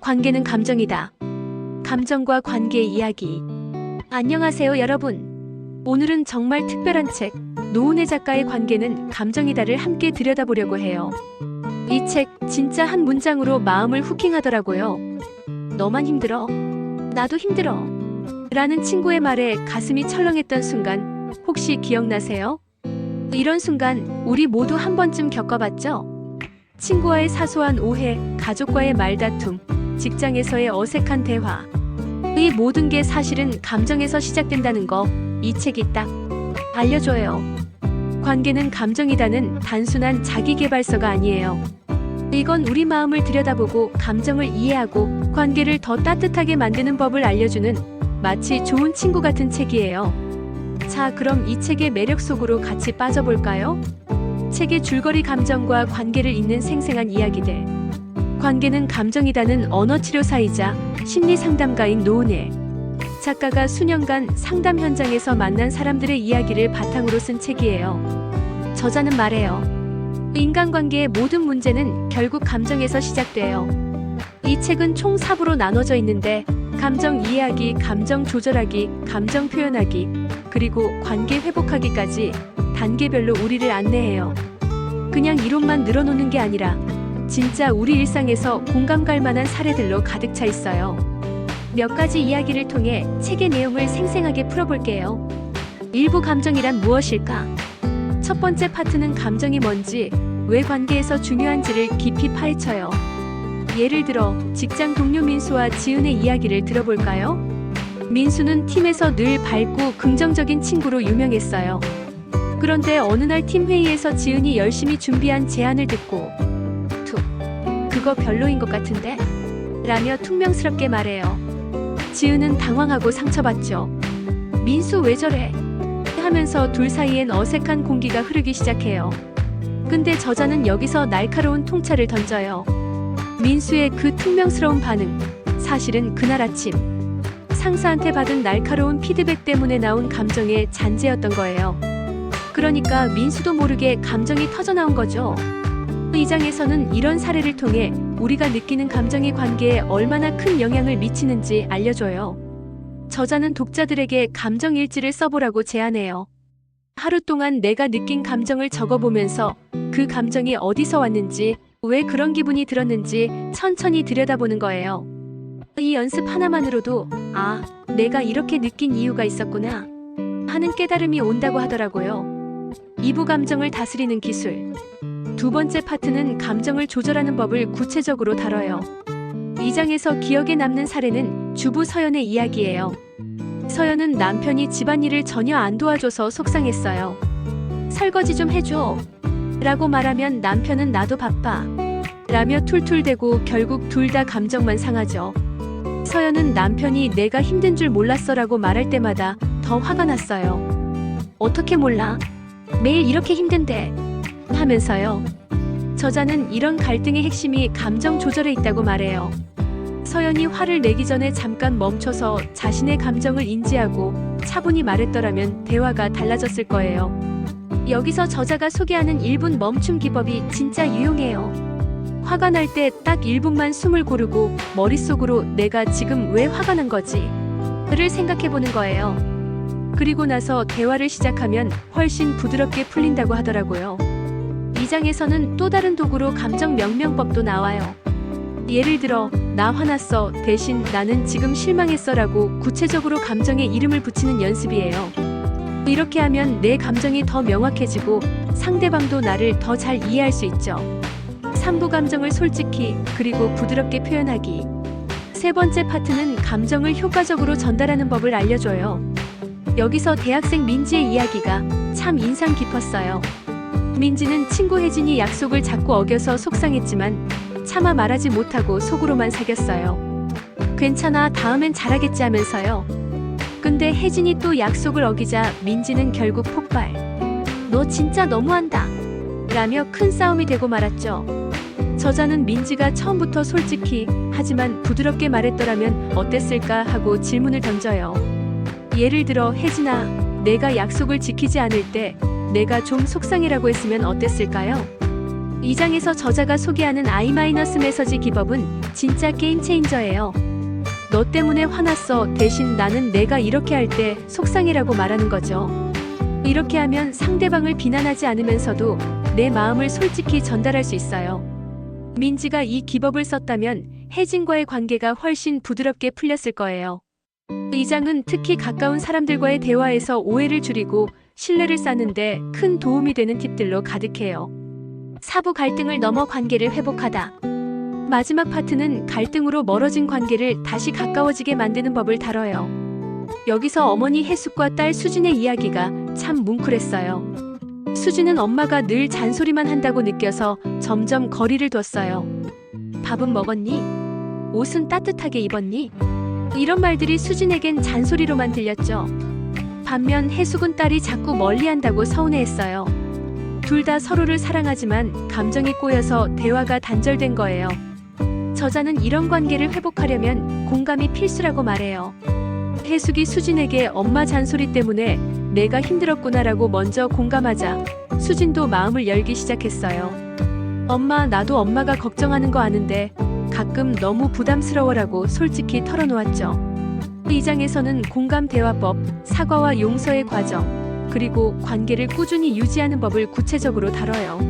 관계는 감정이다. 감정과 관계의 이야기. 안녕하세요, 여러분. 오늘은 정말 특별한 책, 노은혜 작가의 관계는 감정이다를 함께 들여다보려고 해요. 이 책 진짜 한 문장으로 마음을 후킹하더라고요. 너만 힘들어. 나도 힘들어. 라는 친구의 말에 가슴이 철렁했던 순간 혹시 기억나세요? 이런 순간 우리 모두 한 번쯤 겪어봤죠? 친구와의 사소한 오해, 가족과의 말다툼, 직장에서의 어색한 대화. 이 모든 게 사실은 감정에서 시작된다는 거 이 책이 딱 알려줘요. 관계는 감정이다는 단순한 자기계발서가 아니에요. 이건 우리 마음을 들여다보고 감정을 이해하고 관계를 더 따뜻하게 만드는 법을 알려주는 마치 좋은 친구 같은 책이에요. 자, 그럼 이 책의 매력 속으로 같이 빠져볼까요? 책의 줄거리 감정과 관계를 잇는 생생한 이야기들. 관계는 감정이다는 언어치료사이자 심리상담가인 노은혜 작가가 수년간 상담 현장에서 만난 사람들의 이야기를 바탕으로 쓴 책이에요. 저자는 말해요. 인간관계의 모든 문제는 결국 감정에서 시작돼요. 이 책은 총 4부로 나눠져 있는데 감정 이해하기, 감정 조절하기, 감정 표현하기, 그리고 관계 회복하기까지 단계별로 우리를 안내해요. 그냥 이론만 늘어놓는 게 아니라 진짜 우리 일상에서 공감 갈 만한 사례들로 가득 차 있어요. 몇 가지 이야기를 통해 책의 내용을 생생하게 풀어볼게요. 일부 감정이란 무엇일까? 첫 번째 파트는 감정이 뭔지, 왜 관계에서 중요한지를 깊이 파헤쳐요. 예를 들어 직장 동료 민수와 지은의 이야기를 들어볼까요? 민수는 팀에서 늘 밝고 긍정적인 친구로 유명했어요. 그런데 어느 날 팀 회의에서 지은이 열심히 준비한 제안을 듣고 그거 별로인 것 같은데? 라며 퉁명스럽게 말해요. 지은은 당황하고 상처받죠. 민수 왜 저래? 하면서 둘 사이엔 어색한 공기가 흐르기 시작해요. 근데 저자는 여기서 날카로운 통찰을 던져요. 민수의 그 퉁명스러운 반응, 사실은 그날 아침 상사한테 받은 날카로운 피드백 때문에 나온 감정의 잔재였던 거예요. 그러니까 민수도 모르게 감정이 터져나온 거죠. 이 장에서는 이런 사례를 통해 우리가 느끼는 감정이 관계에 얼마나 큰 영향을 미치는지 알려줘요. 저자는 독자들에게 감정 일지를 써보라고 제안해요. 하루 동안 내가 느낀 감정을 적어보면서 그 감정이 어디서 왔는지, 왜 그런 기분이 들었는지 천천히 들여다보는 거예요. 이 연습 하나만으로도 아, 내가 이렇게 느낀 이유가 있었구나 하는 깨달음이 온다고 하더라고요. 이부 감정을 다스리는 기술. 두 번째 파트는 감정을 조절하는 법을 구체적으로 다뤄요. 이 장에서 기억에 남는 사례는 주부 서연의 이야기예요. 서연은 남편이 집안일을 전혀 안 도와줘서 속상했어요. 설거지 좀 해줘 라고 말하면 남편은 나도 바빠 라며 툴툴대고 결국 둘 다 감정만 상하죠. 서연은 남편이 내가 힘든 줄 몰랐어 라고 말할 때마다 더 화가 났어요. 어떻게 몰라? 매일 이렇게 힘든데 하면서요. 저자는 이런 갈등의 핵심이 감정 조절에 있다고 말해요. 서연이 화를 내기 전에 잠깐 멈춰서 자신의 감정을 인지하고 차분히 말했더라면 대화가 달라졌을 거예요. 여기서 저자가 소개하는 1분 멈춤 기법이 진짜 유용해요. 화가 날 때 딱 1분만 숨을 고르고 머릿속으로 내가 지금 왜 화가 난 거지? 를 생각해보는 거예요. 그리고 나서 대화를 시작하면 훨씬 부드럽게 풀린다고 하더라고요. 이 장에서는 또 다른 도구로 감정 명명법도 나와요. 예를 들어 나 화났어 대신 나는 지금 실망했어 라고 구체적으로 감정에 이름을 붙이는 연습이에요. 이렇게 하면 내 감정이 더 명확해지고 상대방도 나를 더 잘 이해할 수 있죠. 3부 감정을 솔직히 그리고 부드럽게 표현하기. 세 번째 파트는 감정을 효과적으로 전달하는 법을 알려줘요. 여기서 대학생 민지의 이야기가 참 인상 깊었어요. 민지는 친구 혜진이 약속을 자꾸 어겨서 속상했지만 차마 말하지 못하고 속으로만 사겼어요. 괜찮아, 다음엔 잘하겠지 하면서요. 근데 혜진이 또 약속을 어기자 민지는 결국 폭발. 너 진짜 너무한다 라며 큰 싸움이 되고 말았죠. 저자는 민지가 처음부터 솔직히 하지만 부드럽게 말했더라면 어땠을까 하고 질문을 던져요. 예를 들어 혜진아, 내가 약속을 지키지 않을 때 내가 좀 속상해라고 했으면 어땠을까요? 이 장에서 저자가 소개하는 I-메시지 기법은 진짜 게임 체인저예요. 너 때문에 화났어. 대신 나는 내가 이렇게 할 때 속상해라고 말하는 거죠. 이렇게 하면 상대방을 비난하지 않으면서도 내 마음을 솔직히 전달할 수 있어요. 민지가 이 기법을 썼다면 혜진과의 관계가 훨씬 부드럽게 풀렸을 거예요. 이 장은 특히 가까운 사람들과의 대화에서 오해를 줄이고 신뢰를 쌓는데 큰 도움이 되는 팁들로 가득해요. 사부 갈등을 넘어 관계를 회복하다. 마지막 파트는 갈등으로 멀어진 관계를 다시 가까워지게 만드는 법을 다뤄요. 여기서 어머니 혜숙과 딸 수진의 이야기가 참 뭉클했어요. 수진은 엄마가 늘 잔소리만 한다고 느껴서 점점 거리를 뒀어요. 밥은 먹었니? 옷은 따뜻하게 입었니? 이런 말들이 수진에겐 잔소리로만 들렸죠. 반면 혜숙은 딸이 자꾸 멀리한다고 서운해했어요. 둘 다 서로를 사랑하지만 감정이 꼬여서 대화가 단절된 거예요. 저자는 이런 관계를 회복하려면 공감이 필수라고 말해요. 혜숙이 수진에게 엄마 잔소리 때문에 내가 힘들었구나라고 먼저 공감하자 수진도 마음을 열기 시작했어요. 엄마, 나도 엄마가 걱정하는 거 아는데 가끔 너무 부담스러워라고 솔직히 털어놓았죠. 이 장에서는 공감 대화법, 사과와 용서의 과정, 그리고 관계를 꾸준히 유지하는 법을 구체적으로 다뤄요.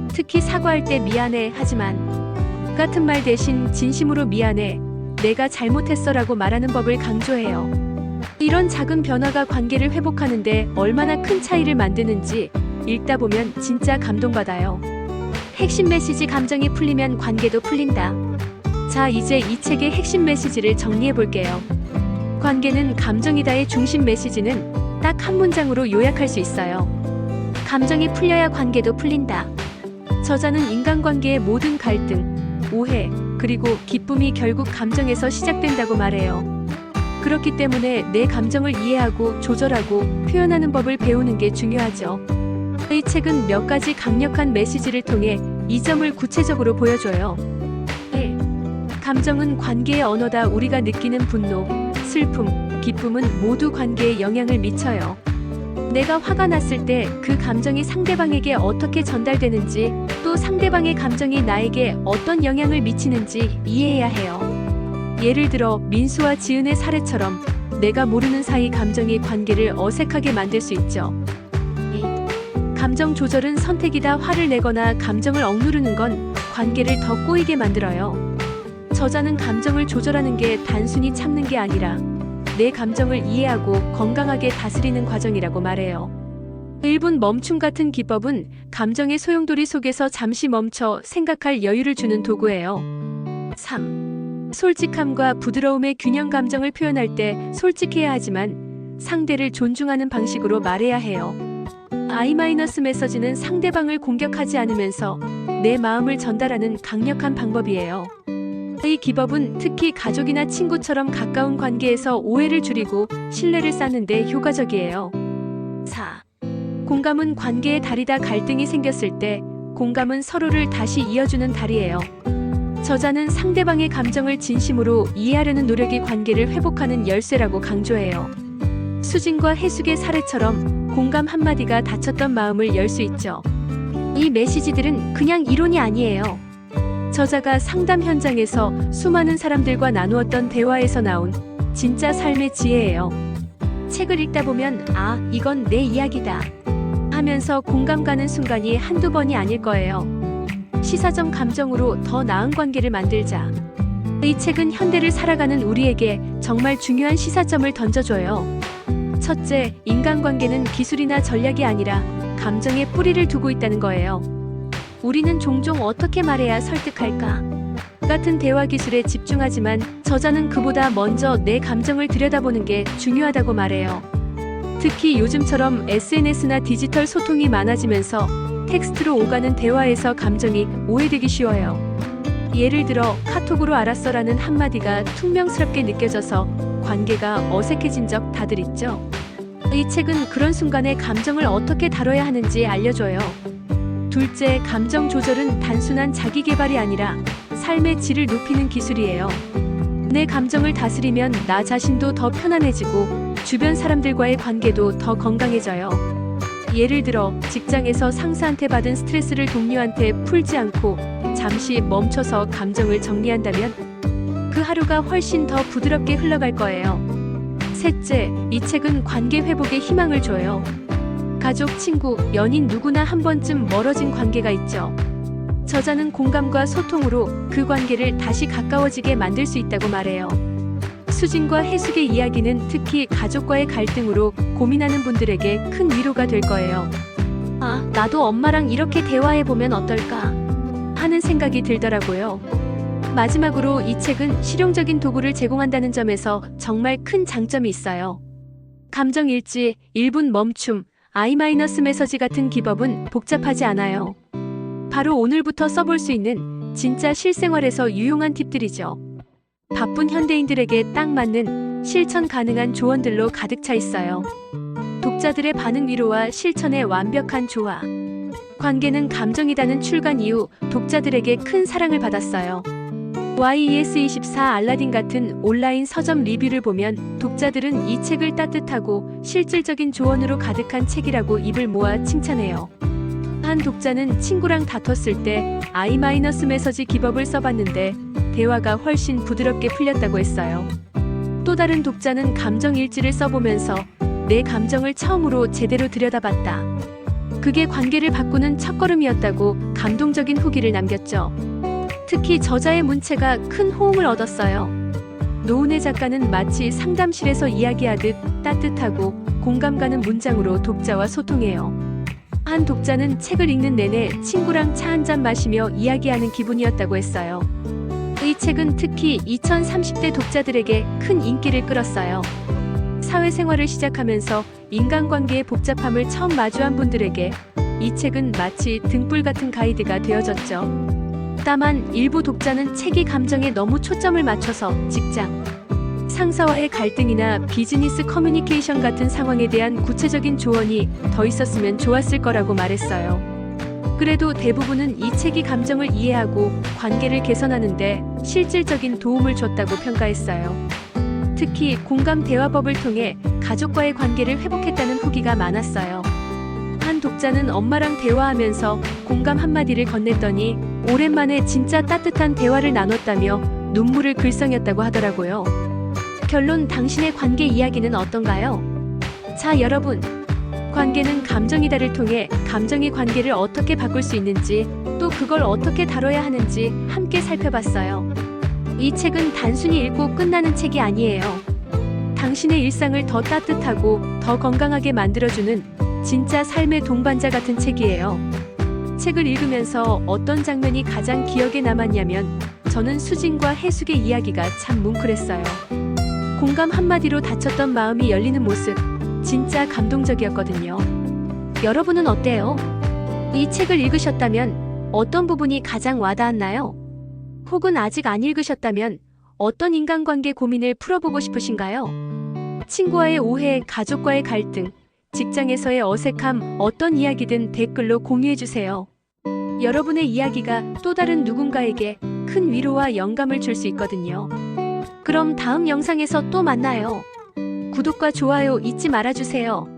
특히 사과할 때 미안해 하지만 같은 말 대신 진심으로 미안해, 내가 잘못했어라고 말하는 법을 강조해요. 이런 작은 변화가 관계를 회복하는데 얼마나 큰 차이를 만드는지 읽다 보면 진짜 감동받아요. 핵심 메시지: 감정이 풀리면 관계도 풀린다. 자, 이제 이 책의 핵심 메시지를 정리해 볼게요. 관계는 감정이다의 중심 메시지는 딱 한 문장으로 요약할 수 있어요. 감정이 풀려야 관계도 풀린다. 저자는 인간관계의 모든 갈등, 오해, 그리고 기쁨이 결국 감정에서 시작된다고 말해요. 그렇기 때문에 내 감정을 이해하고 조절하고 표현하는 법을 배우는 게 중요하죠. 이 책은 몇 가지 강력한 메시지를 통해 이 점을 구체적으로 보여줘요. 1. 감정은 관계의 언어다. 우리가 느끼는 분노, 슬픔, 기쁨은 모두 관계에 영향을 미쳐요. 내가 화가 났을 때 그 감정이 상대방에게 어떻게 전달되는지, 또 상대방의 감정이 나에게 어떤 영향을 미치는지 이해해야 해요. 예를 들어 민수와 지은의 사례처럼 내가 모르는 사이 감정이 관계를 어색하게 만들 수 있죠. 2. 감정 조절은 선택이다. 화를 내거나 감정을 억누르는 건 관계를 더 꼬이게 만들어요. 저자는 감정을 조절하는 게 단순히 참는 게 아니라 내 감정을 이해하고 건강하게 다스리는 과정이라고 말해요. 1분 멈춤 같은 기법은 감정의 소용돌이 속에서 잠시 멈춰 생각할 여유를 주는 도구예요. 3. 솔직함과 부드러움의 균형. 감정을 표현할 때 솔직해야 하지만 상대를 존중하는 방식으로 말해야 해요. I-메시지는 상대방을 공격하지 않으면서 내 마음을 전달하는 강력한 방법이에요. 이 기법은 특히 가족이나 친구처럼 가까운 관계에서 오해를 줄이고 신뢰를 쌓는 데 효과적이에요. 4. 공감은 관계의 다리다. 갈등이 생겼을 때 공감은 서로를 다시 이어주는 다리예요. 저자는 상대방의 감정을 진심으로 이해하려는 노력이 관계를 회복하는 열쇠라고 강조해요. 수진과 혜숙의 사례처럼 공감 한마디가 다쳤던 마음을 열 수 있죠. 이 메시지들은 그냥 이론이 아니에요. 저자가 상담 현장에서 수많은 사람들과 나누었던 대화에서 나온 진짜 삶의 지혜예요. 책을 읽다 보면 아, 이건 내 이야기다 하면서 공감 가는 순간이 한두 번이 아닐 거예요. 시사점 감정으로 더 나은 관계를 만들자. 이 책은 현대를 살아가는 우리에게 정말 중요한 시사점을 던져줘요. 첫째, 인간관계는 기술이나 전략이 아니라 감정에 뿌리를 두고 있다는 거예요. 우리는 종종 어떻게 말해야 설득할까 같은 대화 기술에 집중하지만 저자는 그보다 먼저 내 감정을 들여다보는 게 중요하다고 말해요. 특히 요즘처럼 SNS나 디지털 소통이 많아지면서 텍스트로 오가는 대화에서 감정이 오해되기 쉬워요. 예를 들어 카톡으로 알았어라는 한마디가 퉁명스럽게 느껴져서 관계가 어색해진 적 다들 있죠. 이 책은 그런 순간에 감정을 어떻게 다뤄야 하는지 알려줘요. 둘째, 감정 조절은 단순한 자기 개발이 아니라 삶의 질을 높이는 기술이에요. 내 감정을 다스리면 나 자신도 더 편안해지고 주변 사람들과의 관계도 더 건강해져요. 예를 들어 직장에서 상사한테 받은 스트레스를 동료한테 풀지 않고 잠시 멈춰서 감정을 정리한다면 그 하루가 훨씬 더 부드럽게 흘러갈 거예요. 셋째, 이 책은 관계 회복에 희망을 줘요. 가족, 친구, 연인 누구나 한 번쯤 멀어진 관계가 있죠. 저자는 공감과 소통으로 그 관계를 다시 가까워지게 만들 수 있다고 말해요. 수진과 해숙의 이야기는 특히 가족과의 갈등으로 고민하는 분들에게 큰 위로가 될 거예요. 아, 나도 엄마랑 이렇게 대화해보면 어떨까 하는 생각이 들더라고요. 마지막으로 이 책은 실용적인 도구를 제공한다는 점에서 정말 큰 장점이 있어요. 감정일지, 1분 멈춤, I-메서지 같은 기법은 복잡하지 않아요. 바로 오늘부터 써볼 수 있는 진짜 실생활에서 유용한 팁들이죠. 바쁜 현대인들에게 딱 맞는 실천 가능한 조언들로 가득 차 있어요. 독자들의 반응 위로와 실천의 완벽한 조화. 관계는 감정이다는 출간 이후 독자들에게 큰 사랑을 받았어요. YES24 알라딘 같은 온라인 서점 리뷰를 보면 독자들은 이 책을 따뜻하고 실질적인 조언으로 가득한 책이라고 입을 모아 칭찬해요. 한 독자는 친구랑 다퉜을 때 I-메서지 기법을 써봤는데 대화가 훨씬 부드럽게 풀렸다고 했어요. 또 다른 독자는 감정일지를 써보면서 내 감정을 처음으로 제대로 들여다봤다. 그게 관계를 바꾸는 첫걸음이었다고 감동적인 후기를 남겼죠. 특히 저자의 문체가 큰 호응을 얻었어요. 노은혜 작가는 마치 상담실에서 이야기하듯 따뜻하고 공감 가는 문장으로 독자와 소통해요. 한 독자는 책을 읽는 내내 친구랑 차 한잔 마시며 이야기하는 기분이었다고 했어요. 이 책은 특히 2030대 독자들에게 큰 인기를 끌었어요. 사회생활을 시작하면서 인간관계의 복잡함을 처음 마주한 분들에게 이 책은 마치 등불 같은 가이드가 되어졌죠. 다만 일부 독자는 책이 감정에 너무 초점을 맞춰서 직장, 상사와의 갈등이나 비즈니스 커뮤니케이션 같은 상황에 대한 구체적인 조언이 더 있었으면 좋았을 거라고 말했어요. 그래도 대부분은 이 책이 감정을 이해하고 관계를 개선하는데 실질적인 도움을 줬다고 평가했어요. 특히 공감 대화법을 통해 가족과의 관계를 회복했다는 후기가 많았어요. 한 독자는 엄마랑 대화하면서 공감 한마디를 건넸더니 오랜만에 진짜 따뜻한 대화를 나눴다며 눈물을 글썽였다고 하더라고요. 결론, 당신의 관계 이야기는 어떤가요? 자, 여러분. 관계는 감정이다를 통해 감정이 관계를 어떻게 바꿀 수 있는지, 또 그걸 어떻게 다뤄야 하는지 함께 살펴봤어요. 이 책은 단순히 읽고 끝나는 책이 아니에요. 당신의 일상을 더 따뜻하고 더 건강하게 만들어주는 진짜 삶의 동반자 같은 책이에요. 책을 읽으면서 어떤 장면이 가장 기억에 남았냐면 저는 수진과 해숙의 이야기가 참 뭉클했어요. 공감 한마디로 다쳤던 마음이 열리는 모습, 진짜 감동적이었거든요. 여러분은 어때요? 이 책을 읽으셨다면 어떤 부분이 가장 와닿았나요? 혹은 아직 안 읽으셨다면 어떤 인간관계 고민을 풀어보고 싶으신가요? 친구와의 오해, 가족과의 갈등, 직장에서의 어색함, 어떤 이야기든 댓글로 공유해주세요. 여러분의 이야기가 또 다른 누군가에게 큰 위로와 영감을 줄 수 있거든요. 그럼 다음 영상에서 또 만나요. 구독과 좋아요 잊지 말아주세요.